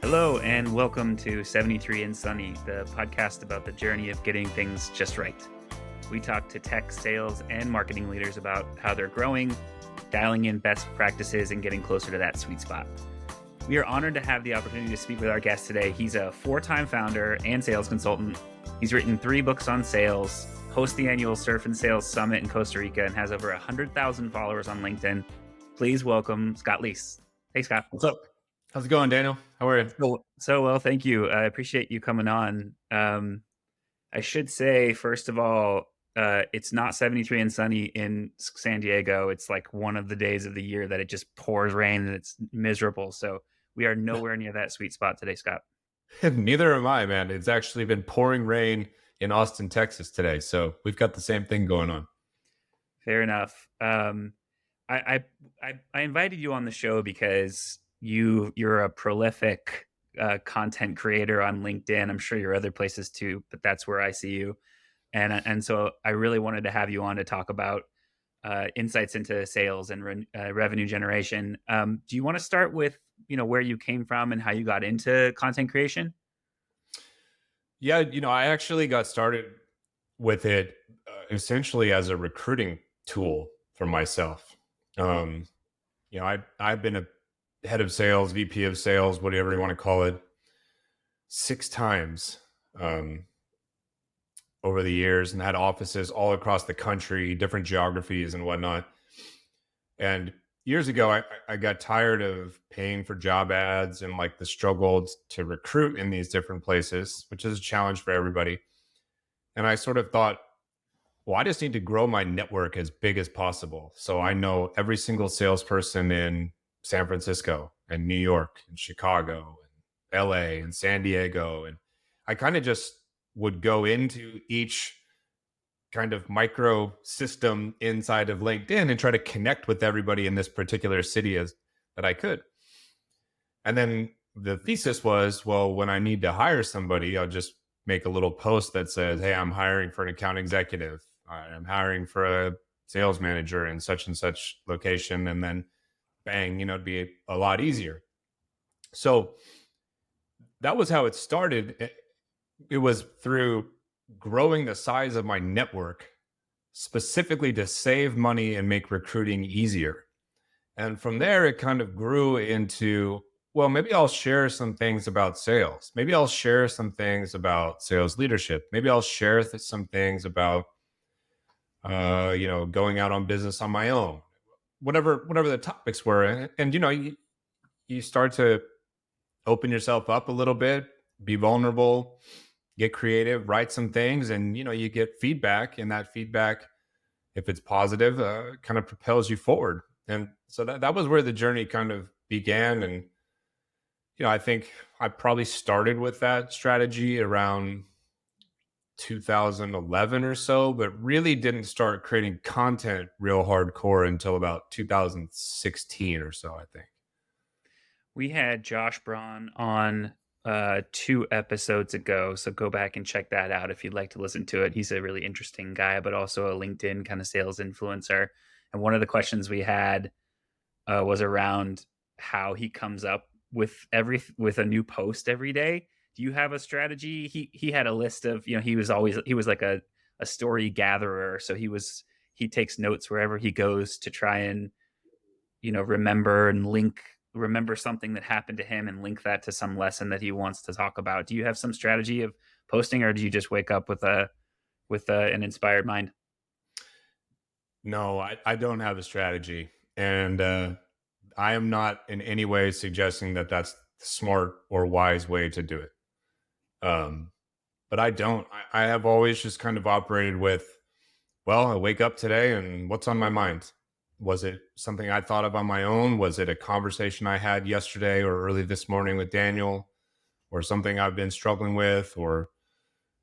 Hello, and welcome to 73 and Sunny, the podcast about the journey of getting things just right. We talk to tech, sales, and marketing leaders about how they're growing, dialing in best practices, and getting closer to that sweet spot. We are honored to have the opportunity to speak with our guest today. He's a four-time founder and sales consultant. He's written 3 books on sales, hosts the annual Surf and Sales Summit in Costa Rica, and has over 100,000 followers on LinkedIn. Please welcome Scott Leese. Hey, Scott. What's up? How's it going, Daniel? How are you? So well, thank you. I appreciate you coming on. I should say, first of all, it's not 73 and sunny in San Diego. It's like one of the days of the year that it just pours rain and it's miserable. So we are nowhere near that sweet spot today, Scott. Neither am I, man. It's actually been pouring rain in Austin, Texas today. So we've got the same thing going on. Fair enough. I invited you on the show because you're a prolific content creator on LinkedIn. I'm sure you're other places too, but that's where I see you. And so I really wanted to have you on to talk about insights into sales and revenue generation. Do you want to start with where you came from and how you got into content creation? Yeah, I actually got started with it essentially as a recruiting tool for myself. Um, I've been a head of sales, VP of sales, whatever you want to call it, 6 times over the years, and had offices all across the country, different geographies and whatnot. And years ago, I got tired of paying for job ads and like the struggle to recruit in these different places, which is a challenge for everybody. And I sort of thought, well, I just need to grow my network as big as possible. So I know every single salesperson in San Francisco and New York and Chicago and LA and San Diego. And I kind of just would go into each kind of micro system inside of LinkedIn and try to connect with everybody in this particular city as that I could. And then the thesis was, well, when I need to hire somebody, I'll just make a little post that says, hey, I'm hiring for an account executive. I'm hiring for a sales manager in such and such location. And then bang, it'd be a lot easier. So that was how it started. It was through growing the size of my network specifically to save money and make recruiting easier. And from there, it kind of grew into, well, maybe I'll share some things about sales. Maybe I'll share some things about sales leadership. Maybe I'll share some things about, going out on business on my own. Whatever the topics were, and you start to open yourself up a little bit, be vulnerable, get creative, write some things, and you get feedback, and that feedback, if it's positive, kind of propels you forward. And so that was where the journey kind of began. And I think I probably started with that strategy around 2011 or so, but really didn't start creating content real hardcore until about 2016 or so, I think. We had Josh Braun on 2 episodes ago, so go back and check that out if you'd like to listen to it. He's a really interesting guy, but also a LinkedIn kind of sales influencer. And one of the questions we had was around how he comes up with a new post every day. Do you have a strategy? He had a list of, he was like a story gatherer, so he takes notes wherever he goes to try and remember something that happened to him and link that to some lesson that he wants to talk about. Do you have some strategy of posting, or do you just wake up with an inspired mind? No, I don't have a strategy. And I am not in any way suggesting that that's the smart or wise way to do it. But I don't. I have always just kind of operated with, well, I wake up today and what's on my mind? Was it something I thought of on my own? Was it a conversation I had yesterday or early this morning with Daniel, or something I've been struggling with, or,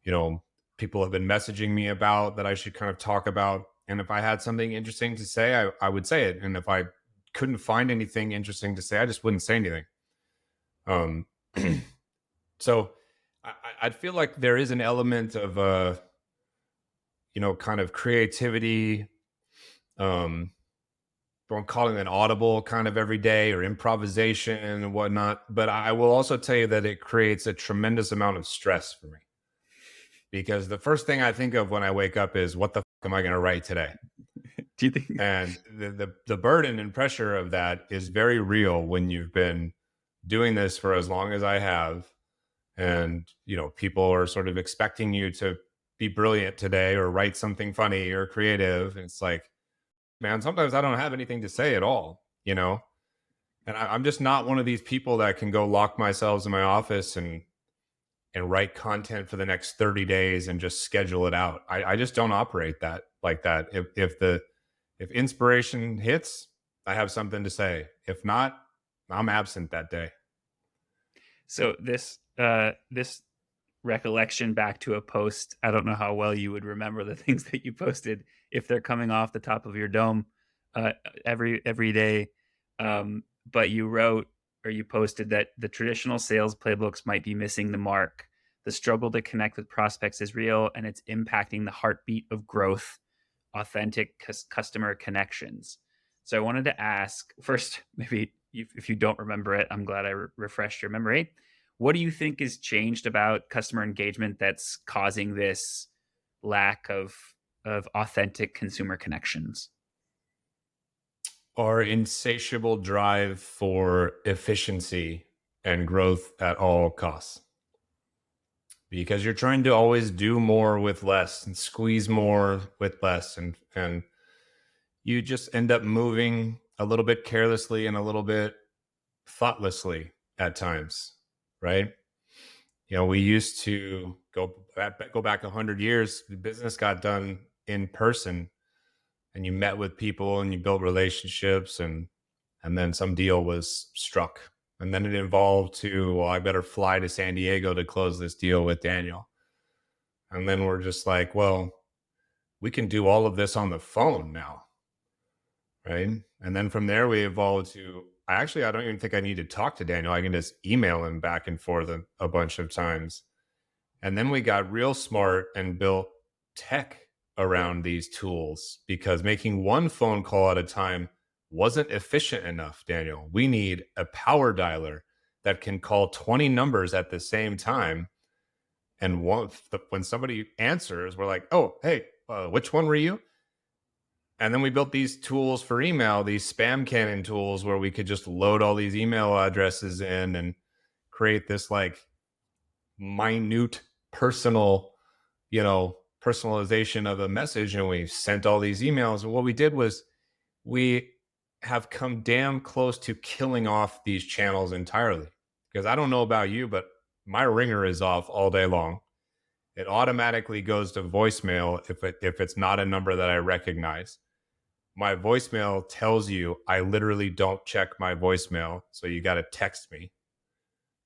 people have been messaging me about that I should kind of talk about? And if I had something interesting to say, I would say it. And if I couldn't find anything interesting to say, I just wouldn't say anything. Um, so I'd feel like there is an element of, kind of creativity, I'm calling it audible kind of every day or improvisation and whatnot. But I will also tell you that it creates a tremendous amount of stress for me because the first thing I think of when I wake up is what the am I going to write today? Do you think? And the burden and pressure of that is very real when you've been doing this for as long as I have. And, people are sort of expecting you to be brilliant today or write something funny or creative. And it's like, man, sometimes I don't have anything to say at all. And I'm just not one of these people that can go lock myself in my office and write content for the next 30 days and just schedule it out. I just don't operate that like that. If inspiration hits, I have something to say. If not, I'm absent that day. So this recollection back to a post. I don't know how well you would remember the things that you posted if they're coming off the top of your dome uh, every day. But you wrote or you posted that the traditional sales playbooks might be missing the mark. The struggle to connect with prospects is real, and it's impacting the heartbeat of growth, authentic customer connections. So I wanted to ask first, maybe if you don't remember it, I'm glad I refreshed your memory. What do you think has changed about customer engagement that's causing this lack of authentic consumer connections? Our insatiable drive for efficiency and growth at all costs. Because you're trying to always do more with less and squeeze more with less. And you just end up moving a little bit carelessly and a little bit thoughtlessly at times, right? We used to go back 100 years. The business got done in person, and you met with people and you built relationships, and then some deal was struck, and then it evolved to, well, I better fly to San Diego to close this deal with Daniel, and then we're just like, well, we can do all of this on the phone now, right? And then from there we evolved to, I don't even think I need to talk to Daniel. I can just email him back and forth a bunch of times. And then we got real smart and built tech around these tools because making one phone call at a time wasn't efficient enough, Daniel. We need a power dialer that can call 20 numbers at the same time. And when somebody answers, we're like, oh, hey, which one were you? And then we built these tools for email, these spam cannon tools where we could just load all these email addresses in and create this like minute personalization of a message. And we sent all these emails. And what we did was we have come damn close to killing off these channels entirely. Because I don't know about you, but my ringer is off all day long. It automatically goes to voicemail if it's not a number that I recognize. My voicemail tells you I literally don't check my voicemail, so you got to text me,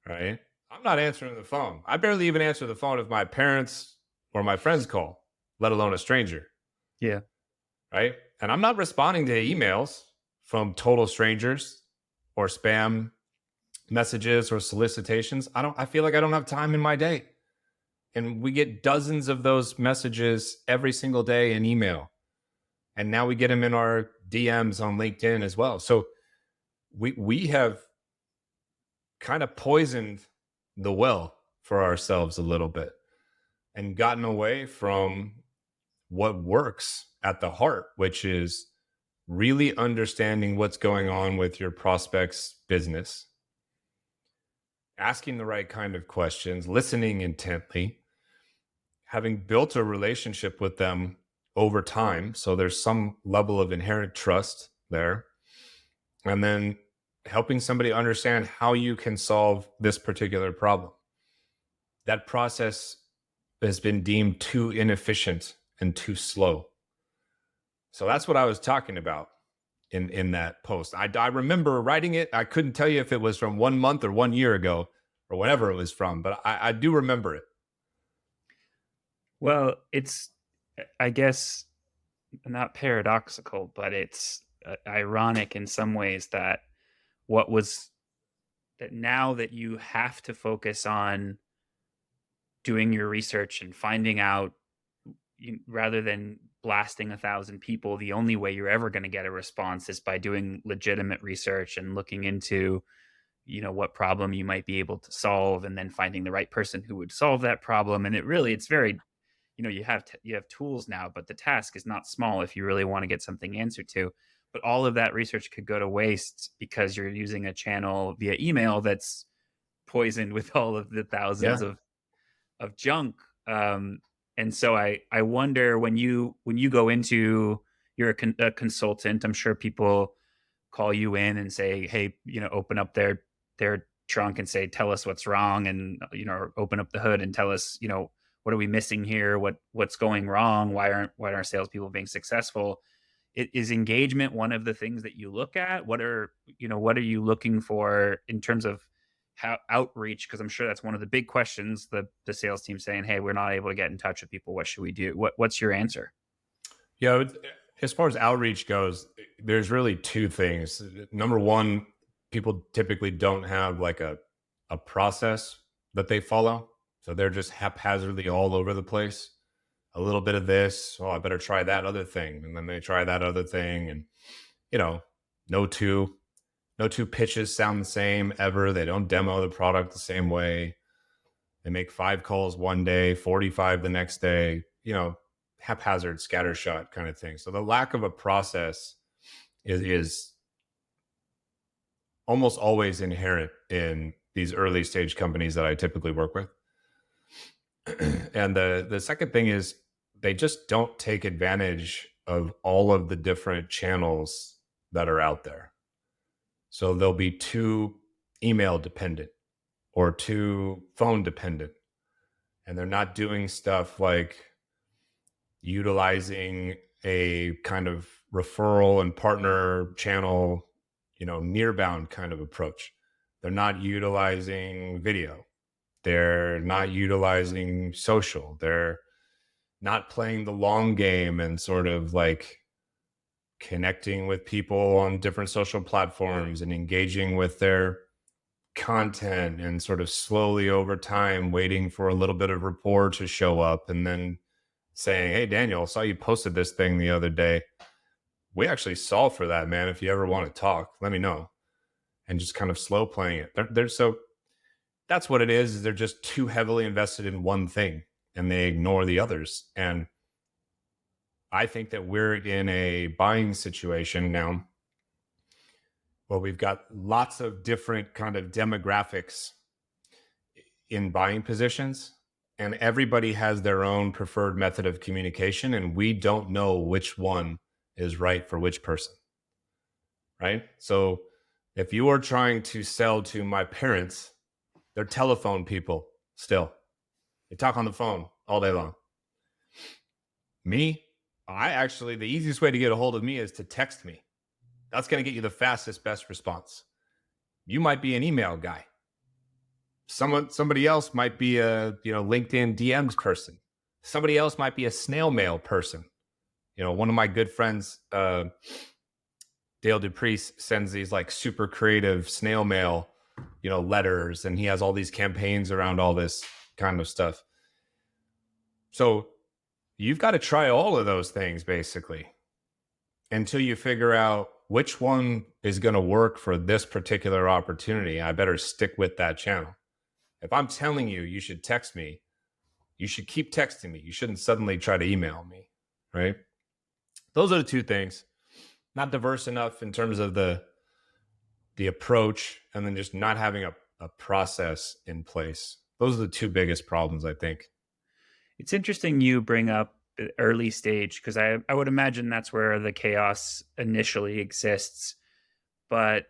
right? I'm not answering the phone. I barely even answer the phone if my parents or my friends call, let alone a stranger, Yeah. right? And I'm not responding to emails from total strangers or spam messages or solicitations. I feel like I don't have time in my day. And we get dozens of those messages every single day in email. And now we get them in our DMs on LinkedIn as well. So we have kind of poisoned the well for ourselves a little bit and gotten away from what works at the heart, which is really understanding what's going on with your prospect's business, asking the right kind of questions, listening intently, having built a relationship with them over time. So there's some level of inherent trust there. And then helping somebody understand how you can solve this particular problem. That process has been deemed too inefficient and too slow. So that's what I was talking about in that post. I remember writing it. I couldn't tell you if it was from 1 month or 1 year ago or whatever it was from, but I do remember it. Well, it's, I guess, not paradoxical, but it's ironic in some ways that what was that now that you have to focus on doing your research and finding out rather than blasting 1,000 people, the only way you're ever going to get a response is by doing legitimate research and looking into, what problem you might be able to solve, and then finding the right person who would solve that problem. And it's very, you have tools now, but the task is not small if you really want to get something answered to. But all of that research could go to waste because you're using a channel via email that's poisoned with all of the thousands Yeah. of junk. And so I wonder, when you go into, you're a consultant. I'm sure people call you in and say, hey, open up their trunk and say, tell us what's wrong, and or open up the hood and tell us, what are we missing here? What's going wrong? Why aren't salespeople being successful? Is engagement one of the things that you look at? What are you looking for in terms of how outreach? Because I'm sure that's one of the big questions. The sales team saying, "Hey, we're not able to get in touch with people. What should we do?" What's your answer? Yeah, as far as outreach goes, there's really two things. Number one, people typically don't have like a process that they follow, so they're just haphazardly all over the place. A little bit of this, oh, I better try that other thing, and then they try that other thing, and you know, no two no two pitches sound the same ever. They don't demo the product the same way. They make 5 calls one day, 45 the next day, haphazard, scattershot kind of thing. So the lack of a process is almost always inherent in these early stage companies that I typically work with. And the second thing is they just don't take advantage of all of the different channels that are out there. So they'll be too email dependent or too phone dependent, and they're not doing stuff like utilizing a kind of referral and partner channel, nearbound kind of approach. They're not utilizing video. They're not utilizing social. They're not playing the long game and sort of like connecting with people on different social platforms and engaging with their content and sort of slowly over time waiting for a little bit of rapport to show up and then saying, "Hey, Daniel, I saw you posted this thing the other day. We actually solved for that, man. If you ever want to talk, let me know." And just kind of slow playing it. They're so that's what it is they're just too heavily invested in one thing and they ignore the others. And I think that we're in a buying situation now where we've got lots of different kind of demographics in buying positions, and everybody has their own preferred method of communication, and we don't know which one is right for which person, right? So if you are trying to sell to my parents, they're telephone people still. They talk on the phone all day long. Me, the easiest way to get a hold of me is to text me. That's going to get you the fastest, best response. You might be an email guy. Somebody else might be a LinkedIn DMs person. Somebody else might be a snail mail person. One of my good friends, Dale Duprice, sends these like super creative snail mail, letters, and he has all these campaigns around all this kind of stuff. So you've got to try all of those things basically until you figure out which one is going to work for this particular opportunity. I better stick with that channel. If I'm telling you you should text me, you should keep texting me. You shouldn't suddenly try to email me, right? Those are the two things. Not diverse enough in terms of the approach, and then just not having a process in place. Those are the two biggest problems, I think. It's interesting you bring up the early stage, because I would imagine that's where the chaos initially exists. But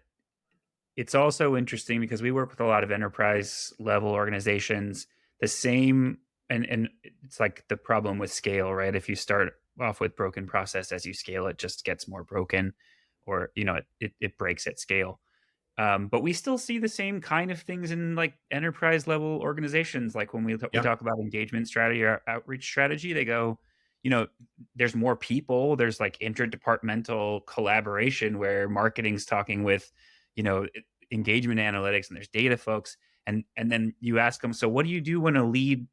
it's also interesting because we work with a lot of enterprise level organizations. The same, and it's like the problem with scale, right? If you start off with broken process, as you scale, it just gets more broken, or it breaks at scale. But we still see the same kind of things in like enterprise level organizations. Like when we Yeah. talk about engagement strategy or outreach strategy, they go, you know, there's more people. There's like interdepartmental collaboration where marketing's talking with, engagement analytics, and there's data folks. And then you ask them, so what do you do when a lead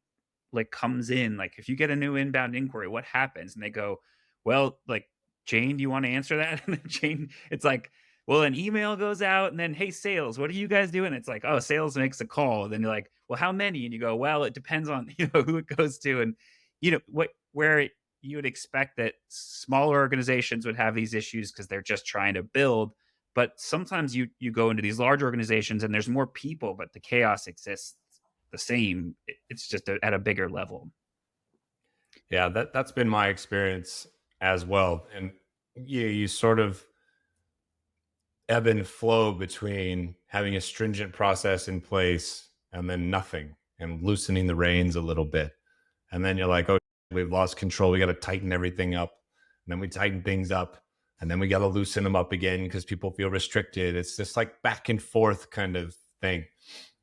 like comes in? Like if you get a new inbound inquiry, what happens? And they go, well, like, Jane, do you want to answer that? And then Jane, it's like, well, an email goes out and then, hey, sales, what are you guys doing? It's like, oh, sales makes a call. Then you're like, well, how many? And you go, well, it depends on, who it goes to. And, where you would expect that smaller organizations would have these issues because they're just trying to build. But sometimes you go into these large organizations and there's more people, but the chaos exists the same. It's just at a bigger level. Yeah, that's been my experience as well. And you sort of ebb and flow between having a stringent process in place and then nothing and loosening the reins a little bit. And then you're like, oh, we've lost control. We got to tighten everything up. And then we tighten things up. And then we got to loosen them up again because people feel restricted. It's just like back and forth kind of thing.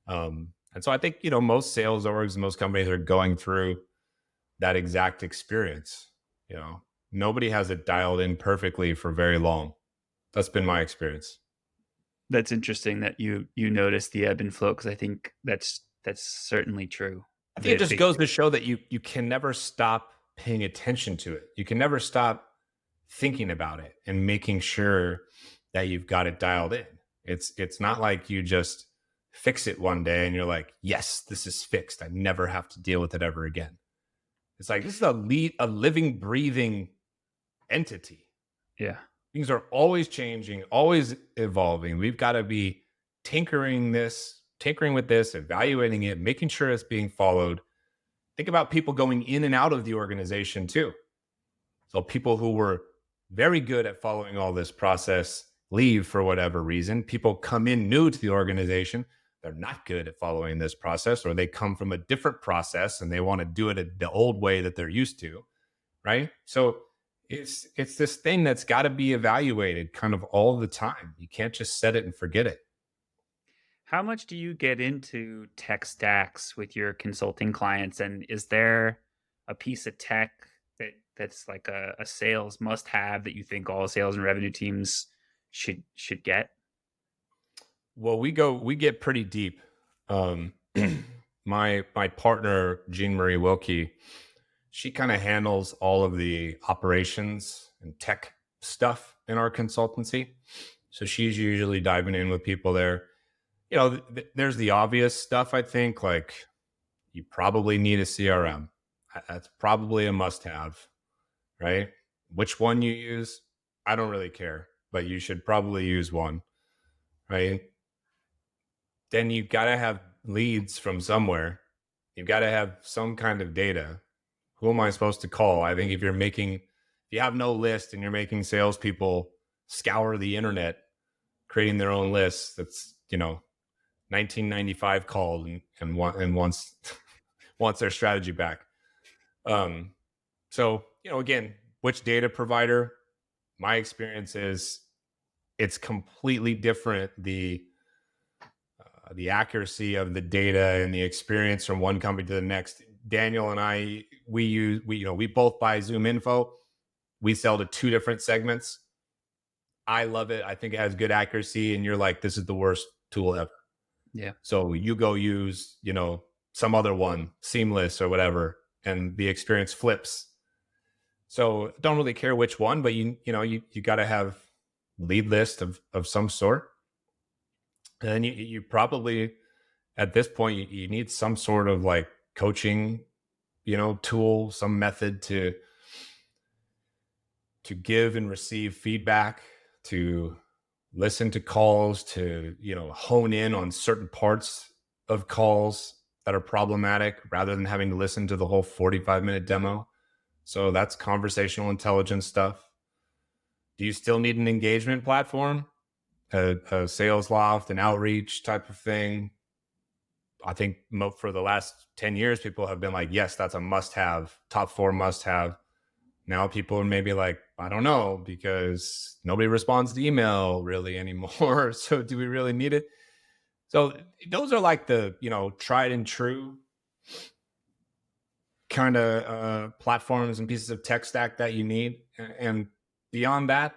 And so I think, most sales orgs, most companies are going through that exact experience. You know, nobody has it dialed in perfectly for very long. That's been my experience. That's interesting that you notice the ebb and flow because I think that's certainly true. I think it just The goes to show that you can never stop paying attention to it. You can never stop thinking about it and making sure that you've got it dialed in. It's not like you just fix it one day and you're like, yes, this is fixed. I never have to deal with it ever again. It's like this is a living, breathing entity. Yeah. Things are always changing, always evolving. We've got to be tinkering with this, evaluating it, making sure it's being followed. Think about people going in and out of the organization too. So people who were very good at following all this process leave for whatever reason. People come in new to the organization. They're not good at following this process, or they come from a different process and they want to do it the old way that they're used to. Right. So it's this thing that's got to be evaluated kind of all the time. You can't just set it and forget it. How much do you get into tech stacks with your consulting clients? And is there a piece of tech that's like a sales must have that you think all sales and revenue teams should get? Well, we get pretty deep. Um, my partner Jean Marie Wilkie, she kind of handles all of the operations and tech stuff in our consultancy. So she's usually diving in with people there. There's the obvious stuff. I think like you probably need a CRM. That's probably a must-have, right? Which one you use, I don't really care, but you should probably use one, right? Then you've got to have leads from somewhere. You've got to have some kind of data. Who am I supposed to call? I think if you have no list and you're making salespeople scour the internet, creating their own lists, that's, 1995 called and wants wants their strategy back. So, again, which data provider? My experience is it's completely different. The accuracy of the data and the experience from one company to the next. Daniel and I, we both buy Zoom Info. We sell to two different segments. I love it. I think it has good accuracy, and you're like, this is the worst tool ever. Yeah. So you go use, some other one, Seamless or whatever, and the experience flips. So don't really care which one, but you got to have lead list of some sort. And then you probably at this point you need some sort of like coaching, tool, some method to give and receive feedback, to listen to calls, to hone in on certain parts of calls that are problematic rather than having to listen to the whole 45-minute demo. So that's conversational intelligence stuff. Do you still need an engagement platform, a sales loft, an outreach type of thing? I think for the last 10 years, people have been like, yes, that's a must have, top 4 must have. Now people are maybe like, I don't know, because nobody responds to email really anymore. So do we really need it? So those are like the, tried and true kind of platforms and pieces of tech stack that you need. And beyond that,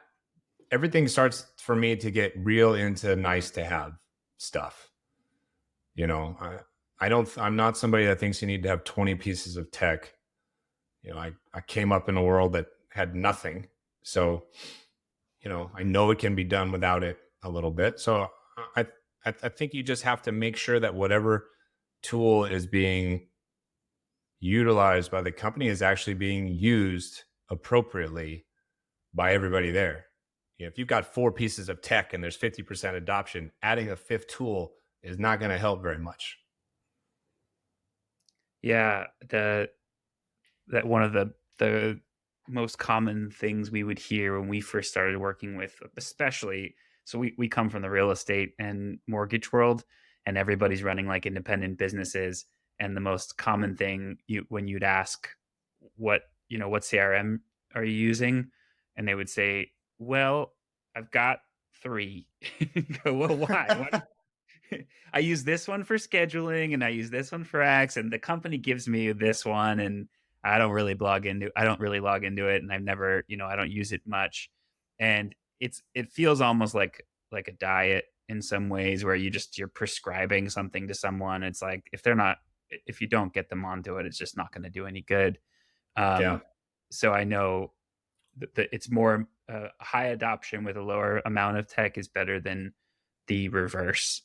everything starts for me to get real into nice to have stuff. I'm not somebody that thinks you need to have 20 pieces of tech. I came up in a world that had nothing. So, I know it can be done without it a little bit. So I, I think you just have to make sure that whatever tool is being utilized by the company is actually being used appropriately by everybody there. If you've got four pieces of tech and there's 50% adoption, adding a fifth tool is not going to help very much. Yeah, that one of the most common things we would hear when we first started working with, especially, so we come from the real estate and mortgage world, and everybody's running like independent businesses. And the most common thing when you'd ask what what CRM are you using, and they would say, well, I've got three. You go, well, why I use this one for scheduling and I use this one for X, and the company gives me this one, and I don't really log into it, and I've never, I don't use it much. And it feels almost like a diet in some ways, where you're prescribing something to someone. It's like if you don't get them onto it, it's just not going to do any good. Yeah. Um, so I know that it's more high adoption with a lower amount of tech is better than the reverse.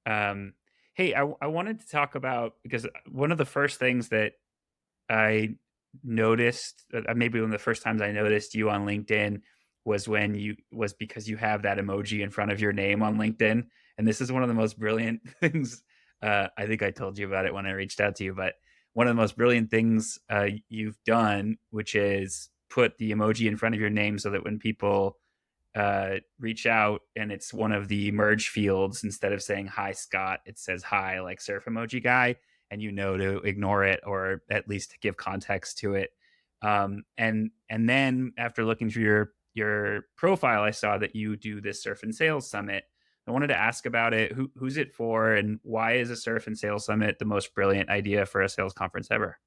um, Hey, I wanted to talk about, because one of the first things that I noticed, maybe one of the first times I noticed you on LinkedIn, was because you have that emoji in front of your name on LinkedIn, and this is one of the most brilliant things. I think I told you about it when I reached out to you, but one of the most brilliant things you've done, which is put the emoji in front of your name so that when people reach out and it's one of the merge fields, instead of saying hi Scott, it says hi like surf emoji guy, and to ignore it, or at least to give context to it. And then after looking through your profile, I saw that you do this surf and sales summit. I wanted to ask about it. Who's it for, and why is a surf and sales summit the most brilliant idea for a sales conference ever?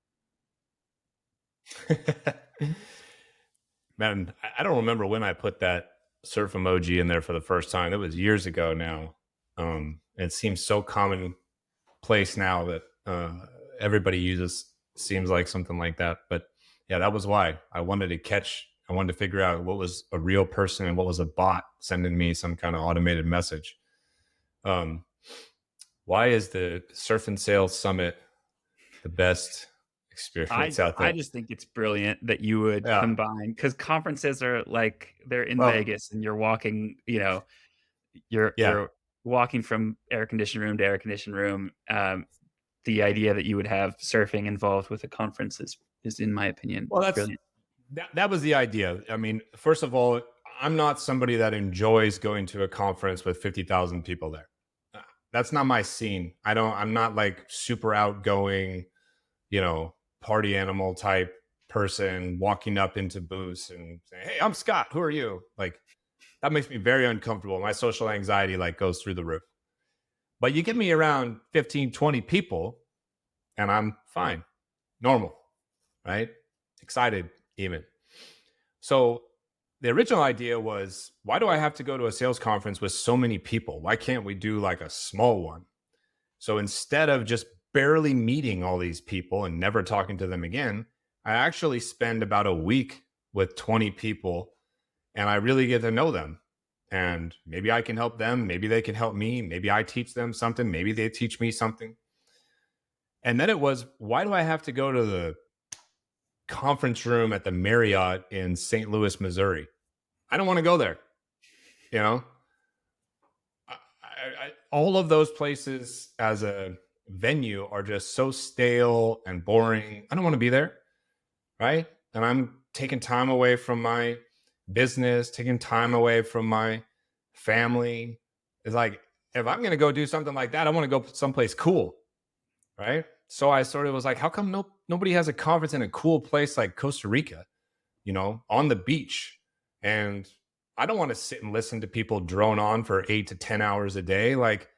Man, I don't remember when I put that surf emoji in there for the first time. It was years ago now. It seems so commonplace now that everybody uses. Seems like something like that. But yeah, that was why I wanted to figure out what was a real person and what was a bot sending me some kind of automated message. Um, why is the Surf and Sales Summit the best I experience out I there? just think it's brilliant that you would Yeah. combine, because conferences are like they're in Well, Vegas and you're walking, yeah. you're walking from air conditioned room to air conditioned room. The idea that you would have surfing involved with a conference is in my opinion Well, brilliant. that was the idea. I mean, first of all, I'm not somebody that enjoys going to a conference with 50,000 people there. Uh, That's not my scene. I'm not like super outgoing, party animal type person walking up into booths and saying, "Hey, I'm Scott. Who are you?" Like that makes me very uncomfortable. My social anxiety like goes through the roof. But you get me around 15, 20 people and I'm fine, normal, right? Excited even. So the original idea was, why do I have to go to a sales conference with so many people? Why can't we do like a small one? So instead of just barely meeting all these people and never talking to them again, I actually spend about a week with 20 people and I really get to know them. And maybe I can help them. Maybe they can help me. Maybe I teach them something. Maybe they teach me something. And then it was, why do I have to go to the conference room at the Marriott in St. Louis, Missouri? I don't want to go there. You know, all of those places as a venue are just so stale and boring. I don't want to be there, right? And I'm taking time away from my business, taking time away from my family. It's like, if I'm going to go do something like that, I want to go someplace cool, right? So I sort of was like, how come nobody has a conference in a cool place like Costa Rica, on the beach? And I don't want to sit and listen to people drone on for 8 to 10 hours a day. Like,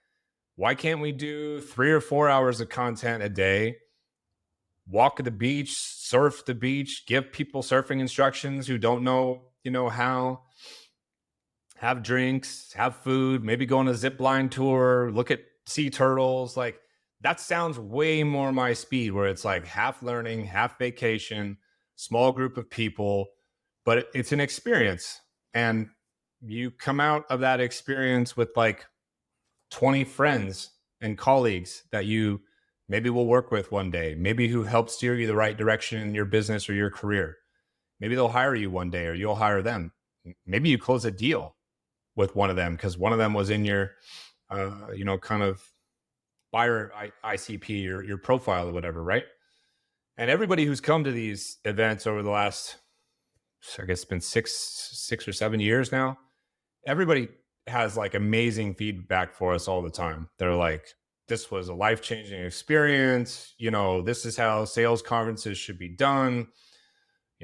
why can't we do 3 or 4 hours of content a day? Walk at the beach, surf the beach, give people surfing instructions who don't know, how, have drinks, have food, maybe go on a zip line tour, look at sea turtles. Like that sounds way more my speed, where it's like half learning, half vacation, small group of people, but it's an experience. And you come out of that experience with like 20 friends and colleagues that you maybe will work with one day, maybe who help steer you the right direction in your business or your career. Maybe they'll hire you one day or you'll hire them. Maybe you close a deal with one of them because one of them was in your, kind of buyer ICP or your profile or whatever, right? And everybody who's come to these events over the last, I guess it's been 6 or 7 years now, everybody has like amazing feedback for us all the time. They're like, this was a life-changing experience. This is how sales conferences should be done.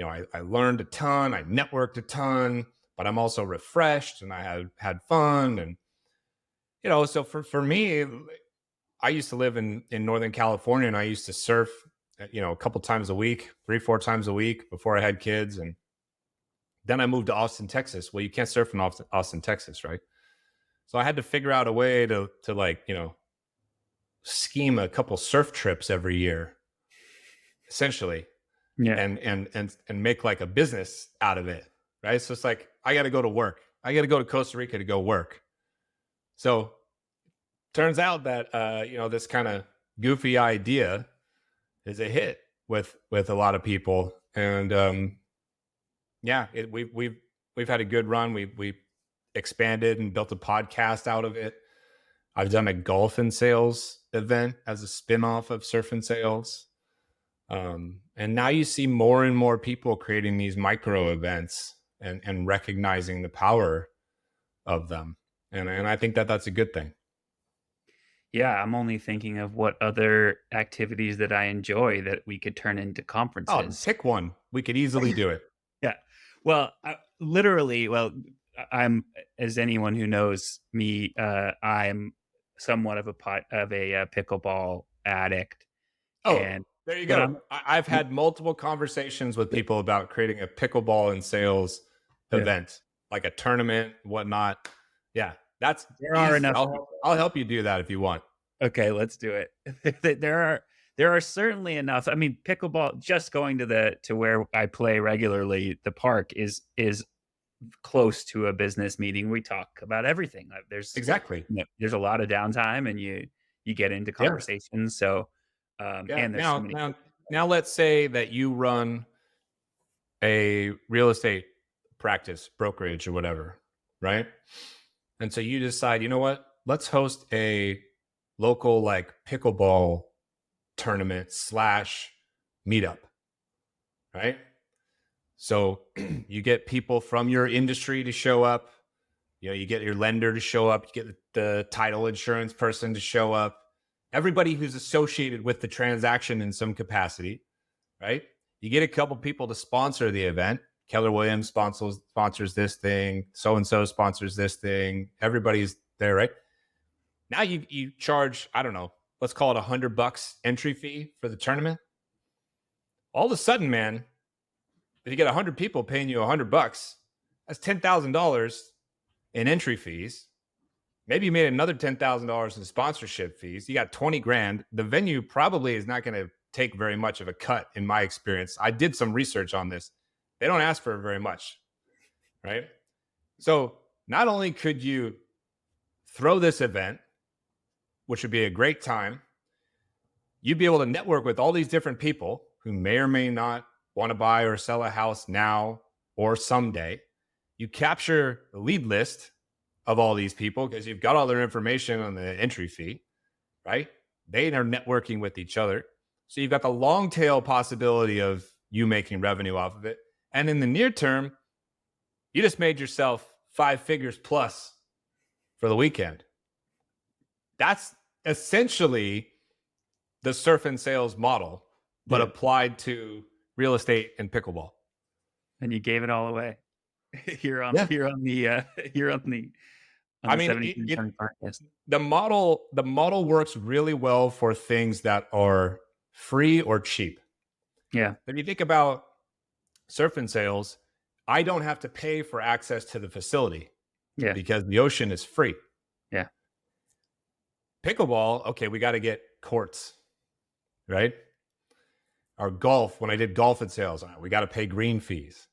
I learned a ton, I networked a ton, but I'm also refreshed and I had fun. And, so for me, I used to live in Northern California, and I used to surf, a couple times a week, 3-4 times a week before I had kids. And then I moved to Austin, Texas. Well, you can't surf in Austin, Texas, right? So I had to figure out a way to like, scheme a couple surf trips every year, essentially, Yeah. and make like a business out of it, right? So it's like, I got to go to work. I got to go to Costa Rica to go work. So turns out that, this kind of goofy idea is a hit with a lot of people. And, we've had a good run. We expanded and built a podcast out of it. I've done a golf and sales event as a spinoff of surf and sales. And now you see more and more people creating these micro events and recognizing the power of them. And I think that that's a good thing. Yeah, I'm only thinking of what other activities that I enjoy that we could turn into Oh, conferences. pick one. We could easily do it. Yeah. Well, I'm, as anyone who knows me, I'm somewhat of a pickleball addict, Oh, and there you but go. I'm I've had multiple conversations with people about creating a pickleball and sales yeah, event, like a tournament, whatnot. Yeah, that's there are easy. enough. I'll help you do that if you want. Okay, let's do it. There are certainly enough. I mean, pickleball. Just going to where I play regularly, the park is close to a business meeting. We talk about everything. Exactly. There's a lot of downtime, and you get into Yeah. conversations. So, Yeah. and there's so Now, many. now, let's say that you run a real estate practice, brokerage, or whatever, right? And so you decide, you know what? Let's host a local like pickleball tournament slash meetup, right? So you get people from your industry to show up. You get your lender to show up. You get the title insurance person to show up. Everybody who's associated with the transaction in some capacity, right? You get a couple people to sponsor the event. Keller Williams sponsors this thing. So and so sponsors this thing. Everybody's there, right? Now you charge, I don't know, let's call it $100 entry fee for the tournament. All of a sudden, man, if you get 100 people paying you $100, that's $10,000 in entry fees. Maybe you made another $10,000 in sponsorship fees. You got 20 grand. The venue probably is not going to take very much of a cut, in my experience. I did some research on this. They don't ask for very much, right? So not only could you throw this event, which would be a great time, you'd be able to network with all these different people who may or may not want to buy or sell a house now or someday. You capture the lead list of all these people because you've got all their information on the entry fee, right? They are networking with each other. So you've got the long tail possibility of you making revenue off of it. And in the near term, you just made yourself 5 figures plus for the weekend. That's essentially the surf and sales model, but applied to real estate and pickleball. And you gave it all away here on Yeah. here on the here on the I mean, 73 podcast. the model works really well for things that are free or cheap. Yeah, If you think about surf and sales, I don't have to pay for access to the facility yeah, because the ocean is free. yeah, Pickleball, okay, we got to get courts, right? Or golf, when I did golf and sales, we got to pay green fees.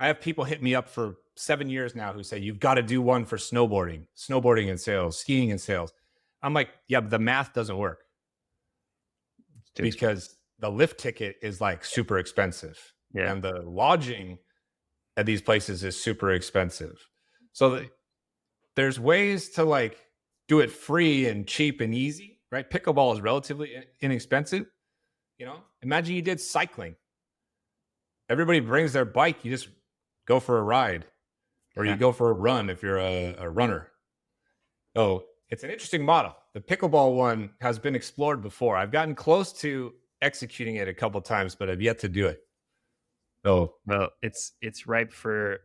I have people hit me up for 7 years now who say, you've got to do one for snowboarding and sales, skiing and sales. I'm like, yeah, but the math doesn't work It's too expensive. because the lift ticket is like super expensive Yeah. and the lodging at these places is super expensive. So there's ways to like do it free and cheap and easy, right? Pickleball is relatively inexpensive. Imagine you did cycling. Everybody brings their bike. You just go for a ride or you Yeah. go for a run if you're a runner. Oh, it's an interesting model. The pickleball one has been explored before. I've gotten close to executing it a couple times, but I've yet to do it. Oh, Well, it's ripe for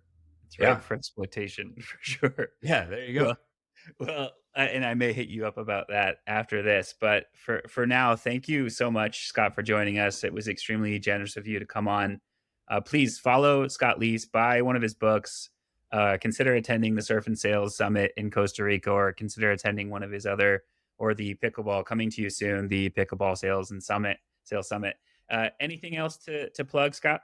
yeah. exploitation for sure. Yeah, there you go. Well, and I may hit you up about that after this, but for now, thank you so much, Scott, for joining us. It was extremely generous of you to come on. Please follow Scott Leese, buy one of his books, consider attending the Surf and Sales Summit in Costa Rica, or consider attending one of his other, or the pickleball coming to you soon, the Pickleball Sales Summit. Anything else to plug, Scott?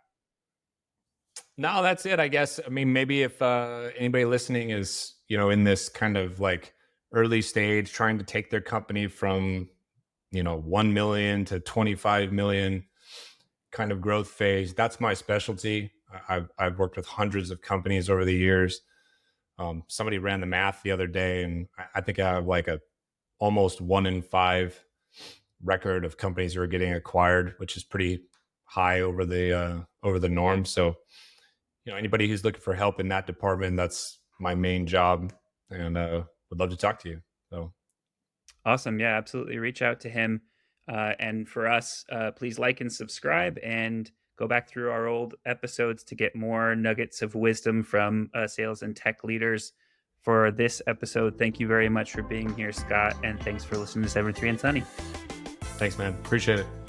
No, that's it, I guess. I mean, maybe if anybody listening is, in this kind of like early stage, trying to take their company from, 1 million to 25 million kind of growth phase, that's my specialty. I've worked with hundreds of companies over the years. Somebody ran the math the other day, and I think I have like a almost 1 in 5 record of companies who are getting acquired, which is pretty high over the norm. So, anybody who's looking for help in that department, that's my main job, and would love to talk to you. So, Awesome. Yeah, absolutely. Reach out to him. And for us, please like and subscribe and go back through our old episodes to get more nuggets of wisdom from sales and tech leaders. For this episode, thank you very much for being here, Scott. And thanks for listening to 73 and Sunny. thanks, man. Appreciate it.